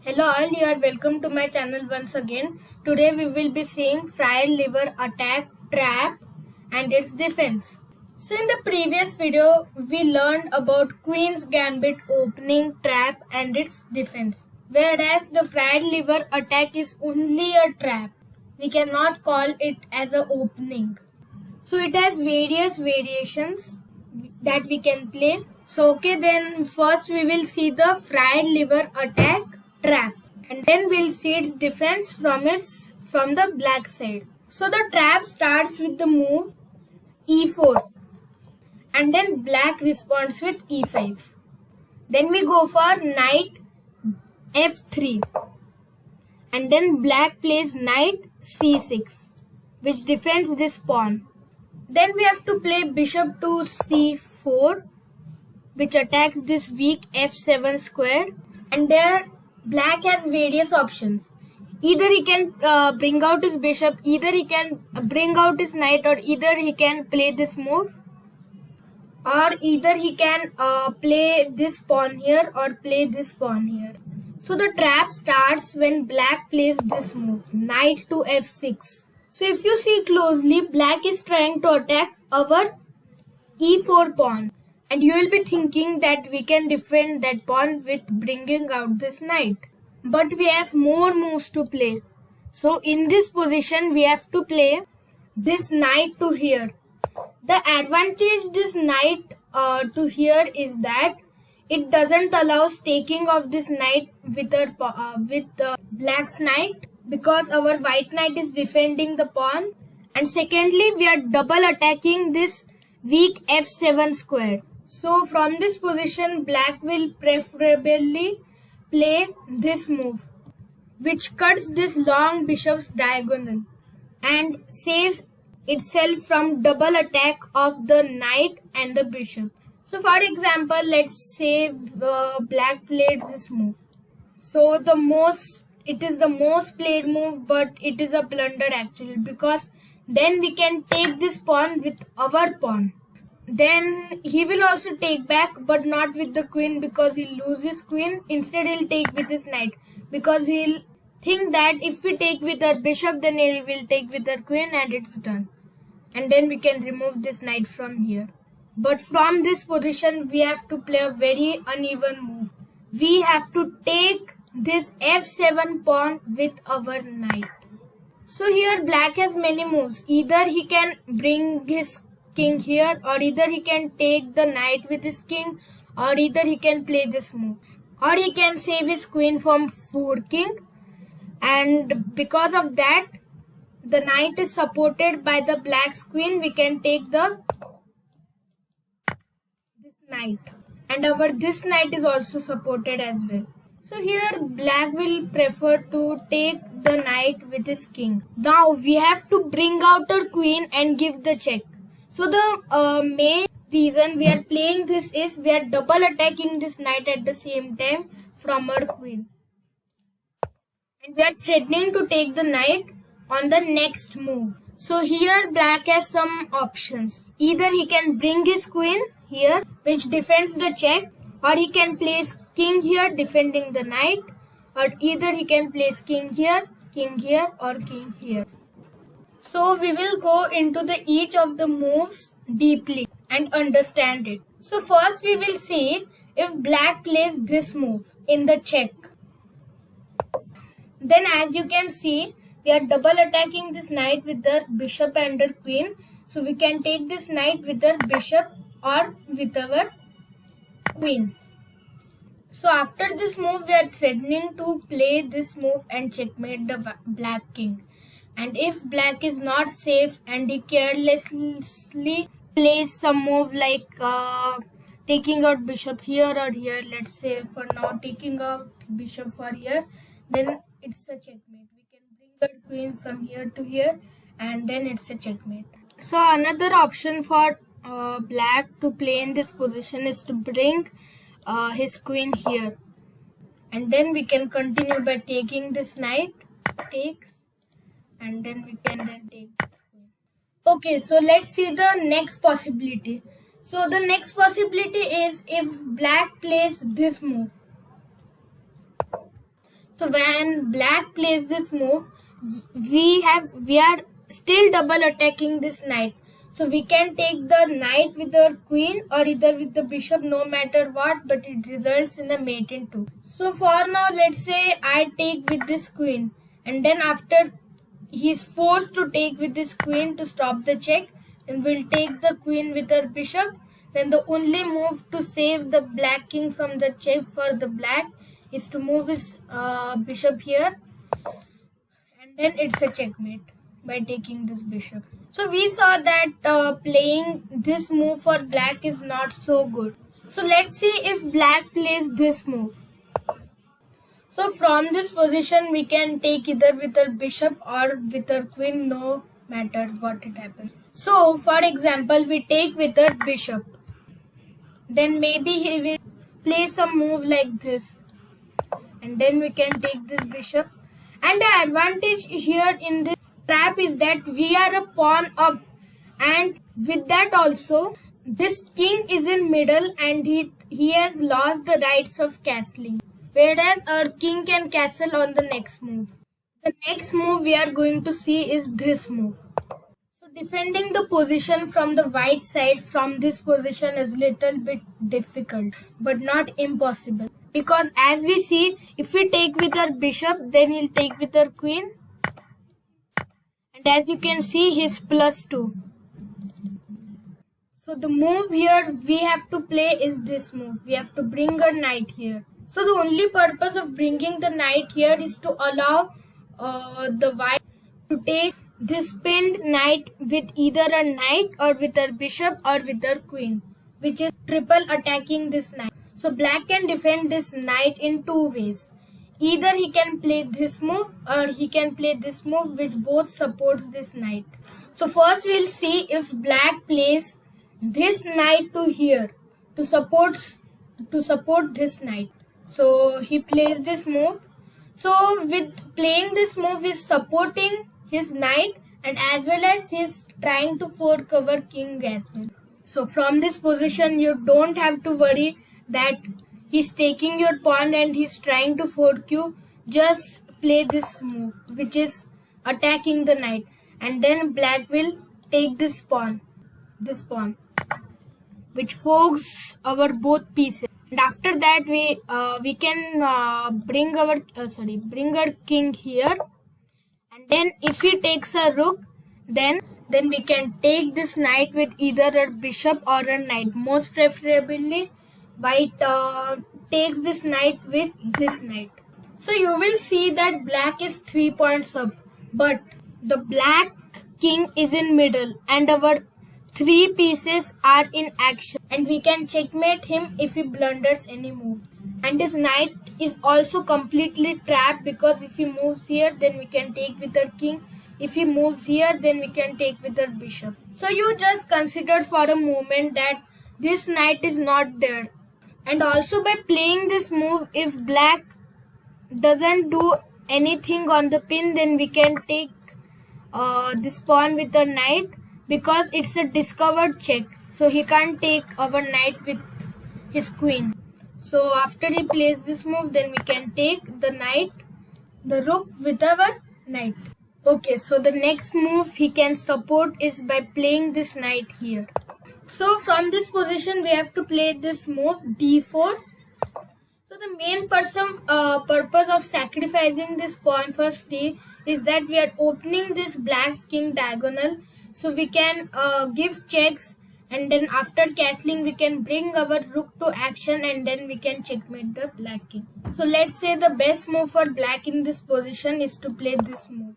Hello all, you are welcome to my channel once again. Today we will be seeing fried liver attack, trap and its defense. So in the previous video we learned about Queen's Gambit opening, trap and its defense. Whereas the fried liver attack is only a trap. We cannot call it as an opening. So it has various variations that we can play. So then first we will see the fried liver attack trap, and then we'll see its defense from the black side. So the trap starts with the move e4, and then black responds with e5. Then we go for knight f3, and then black plays knight c6, which defends this pawn. Then we have to play bishop to c4, which attacks this weak f7 square, and there black has various options. Either he can bring out his bishop, either he can bring out his knight, or either he can play this move, or either he can play this pawn here or play this pawn here. So the trap starts when black plays this move, knight to f6. So if you see closely, black is trying to attack our e4 pawn. And you will be thinking that we can defend that pawn with bringing out this knight. But we have more moves to play. So in this position, we have to play this knight to here. The advantage this knight to here is that it doesn't allow taking of this knight with the black's knight, because our white knight is defending the pawn. And secondly, we are double attacking this weak f7 square. So from this position, black will preferably play this move, which cuts this long bishop's diagonal and saves itself from double attack of the knight and the bishop. So for example, let's say black played this move. So it is the most played move, but it is a blunder actually, because then we can take this pawn with our pawn. Then he will also take back, but not with the queen, because he'll lose his queen. Instead he'll take with his knight, because he'll think that if we take with our bishop, then he will take with our queen and it's done. And then we can remove this knight from here. But from this position, we have to play a very uneven move. We have to take this f7 pawn with our knight. So here black has many moves. Either he can bring his king here, or either he can take the knight with his king, or either he can play this move, or he can save his queen from forking. And because of that, the knight is supported by the black's queen. We can take this knight, and this knight is also supported as well. So here black will prefer to take the knight with his king. Now we have to bring out our queen and give the check. So the main reason we are playing this is we are double attacking this knight at the same time from our queen. And we are threatening to take the knight on the next move. So here black has some options. Either he can bring his queen here, which defends the check, or he can place king here defending the knight, or either he can place king here, or king here. So we will go into each of the moves deeply and understand it. So first we will see if black plays this move in the check. Then as you can see, we are double attacking this knight with the bishop and the queen. So we can take this knight with the bishop or with our queen. So after this move, we are threatening to play this move and checkmate the black king. And if black is not safe and he carelessly plays some move like taking out bishop here or here, let's say for now taking out bishop for here, then it's a checkmate. We can bring the queen from here to here, and then it's a checkmate. So another option for black to play in this position is to bring his queen here, and then we can continue by taking this knight, takes, and then we can take this queen. Okay, so let's see the next possibility. So the next possibility is if black plays this move. So when black plays this move, we are still double attacking this knight. So we can take the knight with the queen or either with the bishop, no matter what, but it results in a mate in 2. So for now, let's say I take with this queen, and then after he is forced to take with this queen to stop the check, and we'll take the queen with her bishop. Then the only move to save the black king from the check for the black is to move his bishop here, and then it's a checkmate by taking this bishop. So we saw that playing this move for black is not so good. So let's see if black plays this move. So from this position we can take either with our bishop or with our queen, no matter what it happens. So for example, we take with our bishop. Then maybe he will play some move like this. And then we can take this bishop. And the advantage here in this trap is that we are a pawn up. And with that also, this king is in middle and he has lost the rights of castling. Whereas our king can castle on the next move. The next move we are going to see is this move. So defending the position from the white side from this position is little bit difficult, but not impossible. Because as we see, if we take with our bishop, then he'll take with our queen. And as you can see, he's +2. So the move here we have to play is this move. We have to bring our knight here. So the only purpose of bringing the knight here is to allow the white to take this pinned knight with either a knight or with a bishop or with a queen, which is triple attacking this knight. So black can defend this knight in 2 ways. Either he can play this move or he can play this move, which both supports this knight. So first we'll see if black plays this knight to here to support this knight. So he plays this move. So with playing this move, he's supporting his knight and as well as he's trying to fork our king as well. So from this position, you don't have to worry that he's taking your pawn and he's trying to fork you. Just play this move, which is attacking the knight, and then black will take this pawn, which forks our both pieces. And after that, we can bring our king here, and then if he takes a rook, then we can take this knight with either a bishop or a knight. Most preferably, white takes this knight with this knight. So you will see that black is 3 points up, but the black king is in middle and our 3 pieces are in action, and we can checkmate him if he blunders any move. And his knight is also completely trapped, because if he moves here, then we can take with our king. If he moves here, then we can take with our bishop. So you just consider for a moment that this knight is not there. And also by playing this move, if black doesn't do anything on the pin, then we can take this pawn with the knight, because it's a discovered check. So he can't take our knight with his queen. So after he plays this move, then we can take the knight, the rook with our knight. Okay, so the next move he can support is by playing this knight here. So from this position, we have to play this move d4. So the main purpose of sacrificing this pawn for free is that we are opening this black's king diagonal, so we can give checks, and then after castling we can bring our rook to action, and then we can checkmate the black king. So let's say the best move for black in this position is to play this move.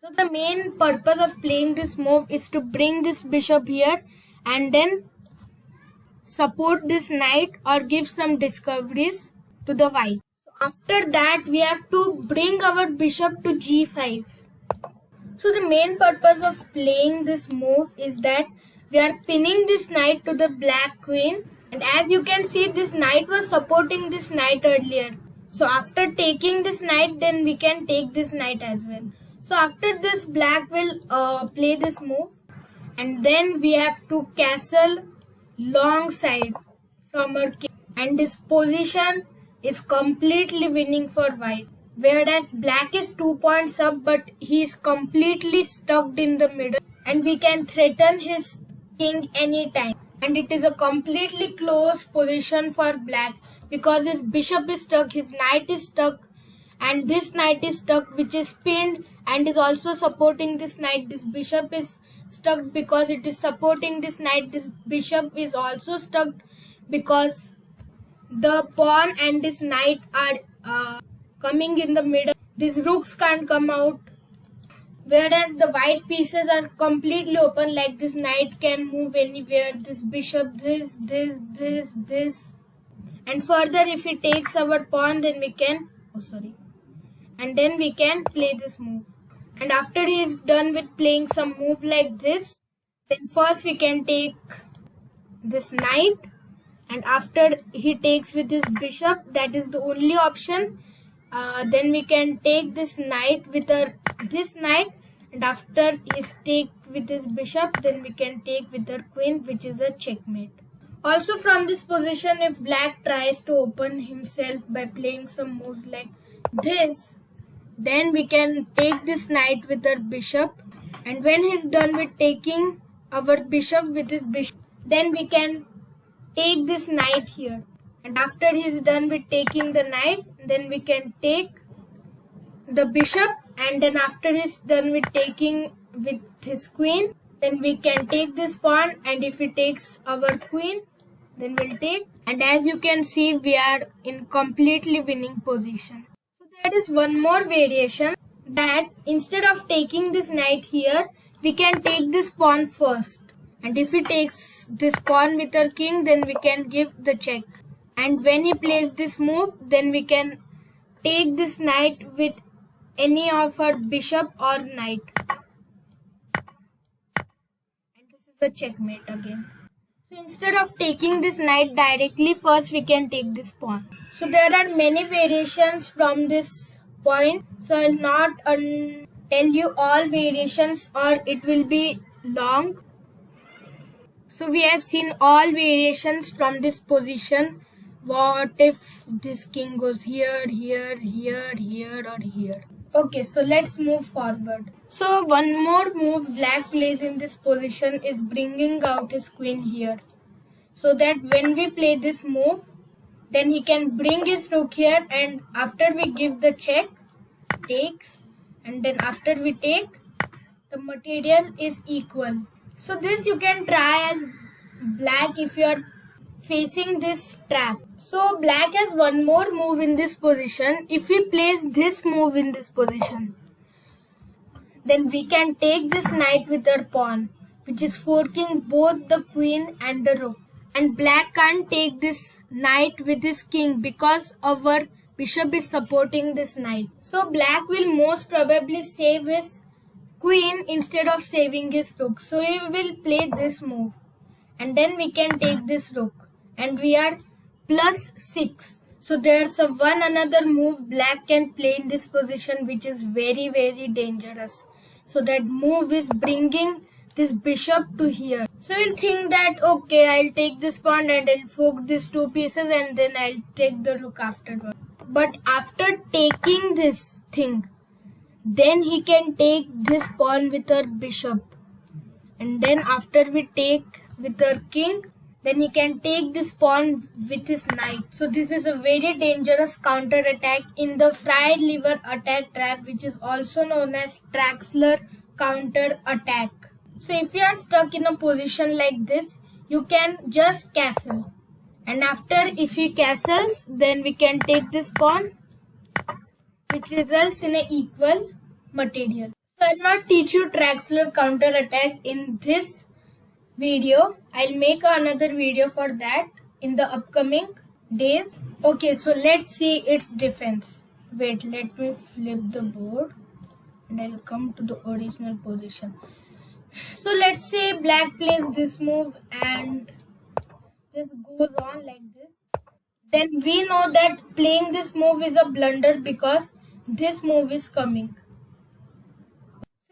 So the main purpose of playing this move is to bring this bishop here and then support this knight or give some discoveries to the white. So after that, we have to bring our bishop to g5. So the main purpose of playing this move is that we are pinning this knight to the black queen, and as you can see, this knight was supporting this knight earlier. So after taking this knight, then we can take this knight as well. So after this, black will play this move, and then we have to castle long side from our king, and this position is completely winning for white. whereas black is 2 points up, but he is completely stuck in the middle, and we can threaten his king anytime. And it is a completely closed position for black because his bishop is stuck, his knight is stuck, and this knight is stuck, which is pinned and is also supporting this knight. This bishop is stuck because it is supporting this knight. This bishop is also stuck because the pawn and this knight are coming in the middle. These rooks can't come out, whereas the white pieces are completely open, like this knight can move anywhere, this bishop, this, and further if he takes our pawn, then we can and then we can play this move. And after he is done with playing some move like this, then first we can take this knight, and after he takes with his bishop, that is the only option. Then we can take this knight with this knight, and after he take with his bishop, then we can take with our queen, which is a checkmate. Also from this position, if black tries to open himself by playing some moves like this, then we can take this knight with our bishop, and when he's done with taking our bishop with his bishop, then we can take this knight here, and after he's done with taking the knight, then we can take the bishop, and then after he's done with taking with his queen, then we can take this pawn, and if he takes our queen, then we'll take, and as you can see, we are in completely winning position. So there is one more variation, that instead of taking this knight here, we can take this pawn first, and if he takes this pawn with our king, then we can give the check, and when he plays this move, then we can take this knight with any of our bishop or knight, and this is a checkmate again. So instead of taking this knight directly, first we can take this pawn. So there are many variations from this point, so I'll not tell you all variations or it will be long. So we have seen all variations from this position. What if this king goes here, here, here, here, or here? Okay, so let's move forward. So one more move black plays in this position is bringing out his queen here, so that when we play this move, then he can bring his rook here, and after we give the check, takes, and then after we take, the material is equal. So this you can try as black if you are facing this trap. So black has one more move in this position. If we place this move in this position, then we can take this knight with our pawn, which is forking both the queen and the rook. And black can't take this knight with his king because our bishop is supporting this knight. So black will most probably save his queen instead of saving his rook. So he will play this move, and then we can take this rook, and we are +6. So there's one another move black can play in this position, which is very, very dangerous. So that move is bringing this bishop to here. So you'll think that, okay, I'll take this pawn and I'll fork these two pieces and then I'll take the rook afterward. But after taking this thing, then he can take this pawn with our bishop, and then after we take with our king, then he can take this pawn with his knight. So this is a very dangerous counter attack in the fried liver attack trap, which is also known as Traxler counter attack. So if you are stuck in a position like this, you can just castle, and after if he castles, then we can take this pawn, which results in an equal material. So I'll not teach you Traxler counter attack in this video. I'll make another video for that in the upcoming days. Okay, so let's see its defense. Wait, let me flip the board and I'll come to the original position. So let's say black plays this move and this goes on like this. Then we know that playing this move is a blunder because this move is coming.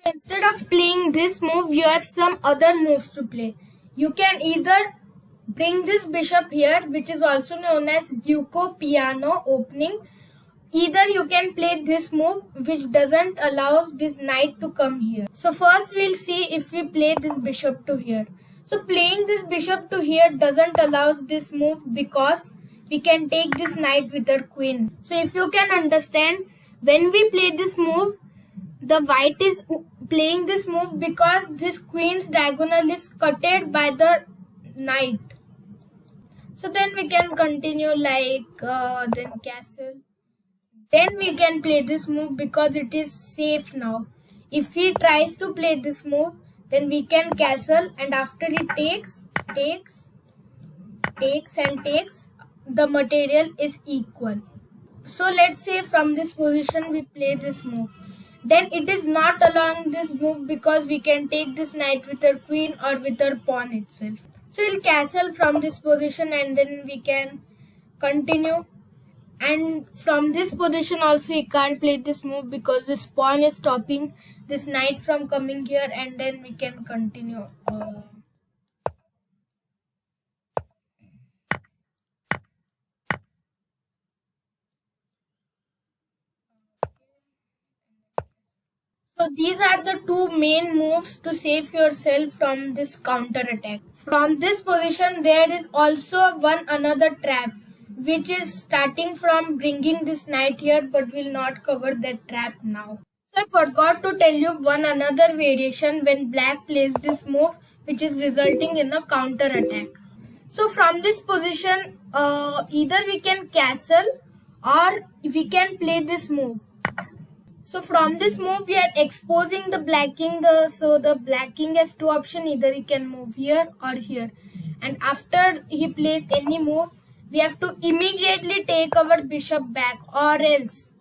So instead of playing this move, you have some other moves to play. You can either bring this bishop here, which is also known as Duco piano opening, Either you can play this move which doesn't allow this knight to come here. So first we'll see if we play this bishop to here. So playing this bishop to here doesn't allow this move because we can take this knight with our queen. So if you can understand, when we play this move, the white is playing this move because this queen's diagonal is cutted by the knight. So then we can continue like then castle. Then we can play this move because it is safe now. If he tries to play this move, then we can castle, and after he takes, the material is equal. So let's say from this position we play this move. Then it is not allowing this move because we can take this knight with our queen or with our pawn itself. So we'll castle from this position and then we can continue. And from this position also we can't play this move because this pawn is stopping this knight from coming here, and then we can continue. So these are the two main moves to save yourself from this counter attack. From this position there is also one another trap which is starting from bringing this knight here, but will not cover that trap now. So I forgot to tell you one another variation when black plays this move which is resulting in a counter attack. So from this position either we can castle or we can play this move. So from this move we are exposing the black king. So the black king has two options, either he can move here or here. And after he plays any move, we have to immediately take our bishop back, or else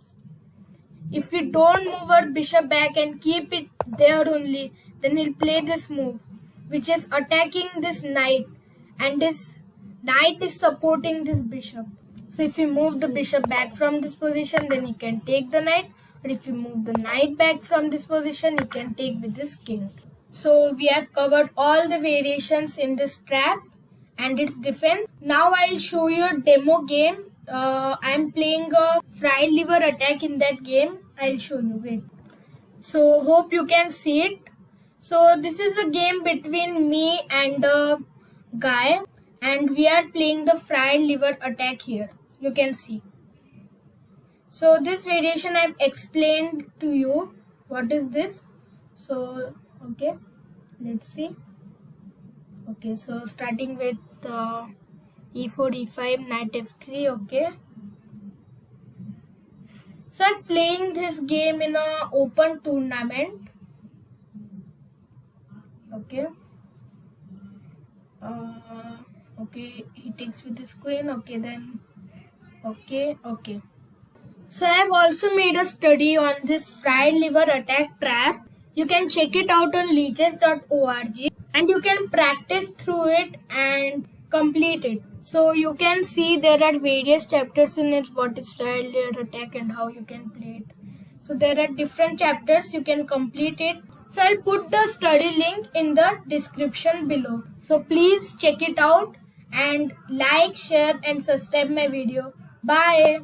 if we don't move our bishop back and keep it there only, then he'll play this move which is attacking this knight, and this knight is supporting this bishop. So if we move the bishop back from this position, then he can take the knight. But if we move the knight back from this position, he can take with this king. So we have covered all the variations in this trap and its defense. Now I'll show you a demo game. I'm playing a fried liver attack in that game. I'll show you. Wait. So hope you can see it. So this is a game between me and a guy, and we are playing the fried liver attack here. You can see. So this variation I've explained to you. What is this? So okay, let's see. Okay, so starting with e4, e5, knight f3. Okay. So I was playing this game in an open tournament. Okay. Okay, he takes with his queen. Okay, then. Okay. So I have also made a study on this fried liver attack trap. You can check it out on leeches.org and you can practice through it and complete it. So you can see there are various chapters in it, what is fried liver attack and how you can play it. So there are different chapters, you can complete it. So I'll put the study link in the description below. So please check it out and like, share and subscribe my video. Bye.